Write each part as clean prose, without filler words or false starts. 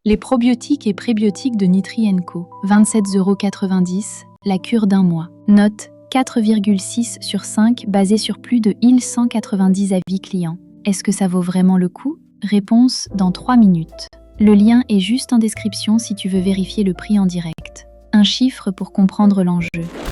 Les probiotiques et prébiotiques de Nutri & Co. 27,90 €, la cure d'un mois. Note 4,6 sur 5 basée sur plus de 1190 avis clients. Est-ce que ça vaut vraiment le coup? Réponse dans 3 minutes. Le lien est juste en description si tu veux vérifier le prix en direct. Un chiffre pour comprendre l'enjeu.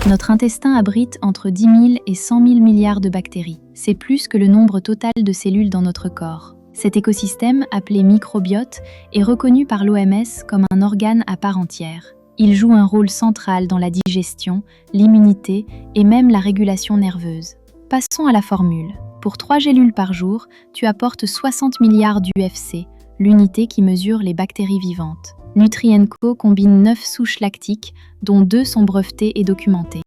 Notre intestin abrite entre 10 000 et 100 000 milliards de bactéries. C'est plus que le nombre total de cellules dans notre corps. Cet écosystème, appelé microbiote, est reconnu par l'OMS comme un organe à part entière. Il joue un rôle central dans la digestion, l'immunité et même la régulation nerveuse. Passons à la formule. Pour 3 gélules par jour, tu apportes 60 milliards d'UFC, l'unité qui mesure les bactéries vivantes. Nutri & Co combine 9 souches lactiques, dont 2 sont brevetées et documentées.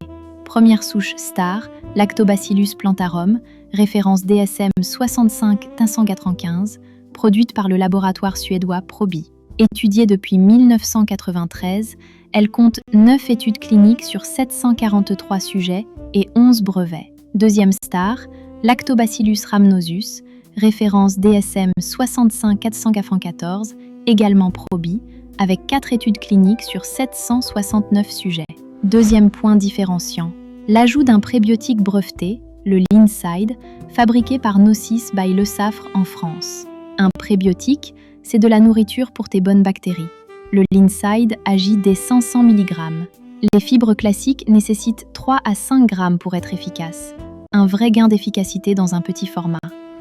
Première souche Star, Lactobacillus plantarum, référence DSM 65595, produite par le laboratoire suédois Probi. Étudiée depuis 1993, elle compte 9 études cliniques sur 743 sujets et 11 brevets. Deuxième Star, Lactobacillus rhamnosus, référence DSM 65494, également Probi, avec 4 études cliniques sur 769 sujets. Deuxième point différenciant, l'ajout d'un prébiotique breveté, le Linside, fabriqué par Nocis by Le Saffre en France. Un prébiotique, c'est de la nourriture pour tes bonnes bactéries. Le Linside agit dès 500 mg. Les fibres classiques nécessitent 3 à 5 g pour être efficaces. Un vrai gain d'efficacité dans un petit format.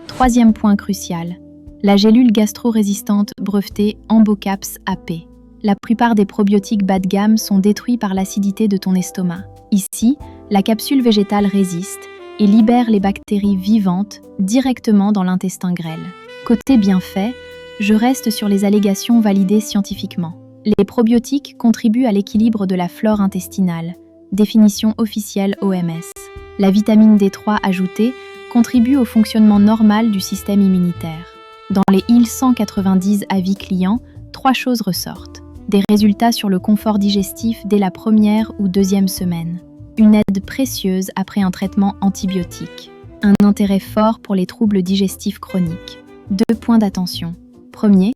Troisième point crucial, la gélule gastro-résistante brevetée Ambocaps AP. La plupart des probiotiques bas de gamme sont détruits par l'acidité de ton estomac. Ici, la capsule végétale résiste et libère les bactéries vivantes directement dans l'intestin grêle. Côté bienfait, je reste sur les allégations validées scientifiquement. Les probiotiques contribuent à l'équilibre de la flore intestinale, définition officielle OMS. La vitamine D3 ajoutée contribue au fonctionnement normal du système immunitaire. Dans les 1190 avis clients, 3 choses ressortent. Des résultats sur le confort digestif dès la première ou deuxième semaine. Une aide précieuse après un traitement antibiotique. Un intérêt fort pour les troubles digestifs chroniques. 2 points d'attention. Premier,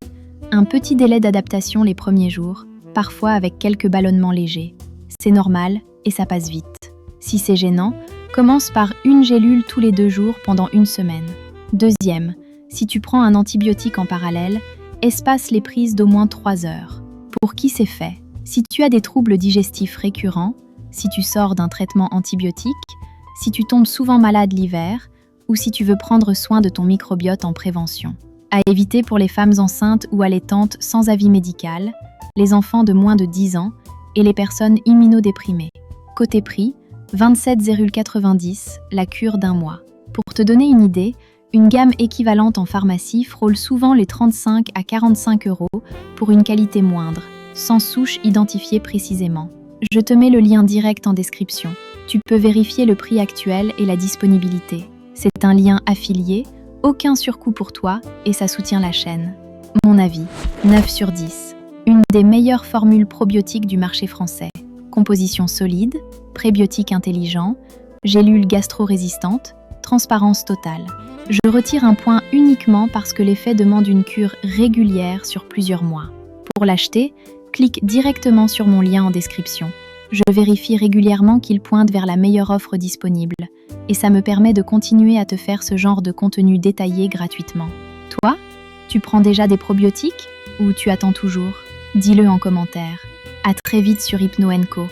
un petit délai d'adaptation les premiers jours, parfois avec quelques ballonnements légers. C'est normal et ça passe vite. Si c'est gênant, commence par une gélule tous les 2 jours pendant une semaine. Deuxième, si tu prends un antibiotique en parallèle, espace les prises d'au moins 3 heures. Pour qui c'est fait? Si tu as des troubles digestifs récurrents, si tu sors d'un traitement antibiotique, si tu tombes souvent malade l'hiver, ou si tu veux prendre soin de ton microbiote en prévention. À éviter pour les femmes enceintes ou allaitantes sans avis médical, les enfants de moins de 10 ans et les personnes immunodéprimées. Côté prix, 27,90 €, la cure d'un mois. Pour te donner une idée, une gamme équivalente en pharmacie frôle souvent les 35 à 45 € pour une qualité moindre, sans souche identifiée précisément. Je te mets le lien direct en description. Tu peux vérifier le prix actuel et la disponibilité. C'est un lien affilié, aucun surcoût pour toi et ça soutient la chaîne. Mon avis, 9 sur 10. Une des meilleures formules probiotiques du marché français. Composition solide, prébiotique intelligent, gélule gastro-résistante, transparence totale. Je retire un point uniquement parce que l'effet demande une cure régulière sur plusieurs mois. Pour l'acheter, clique directement sur mon lien en description. Je vérifie régulièrement qu'il pointe vers la meilleure offre disponible et ça me permet de continuer à te faire ce genre de contenu détaillé gratuitement. Toi, tu prends déjà des probiotiques ou tu attends toujours? Dis-le en commentaire. À très vite sur Hypno & Co.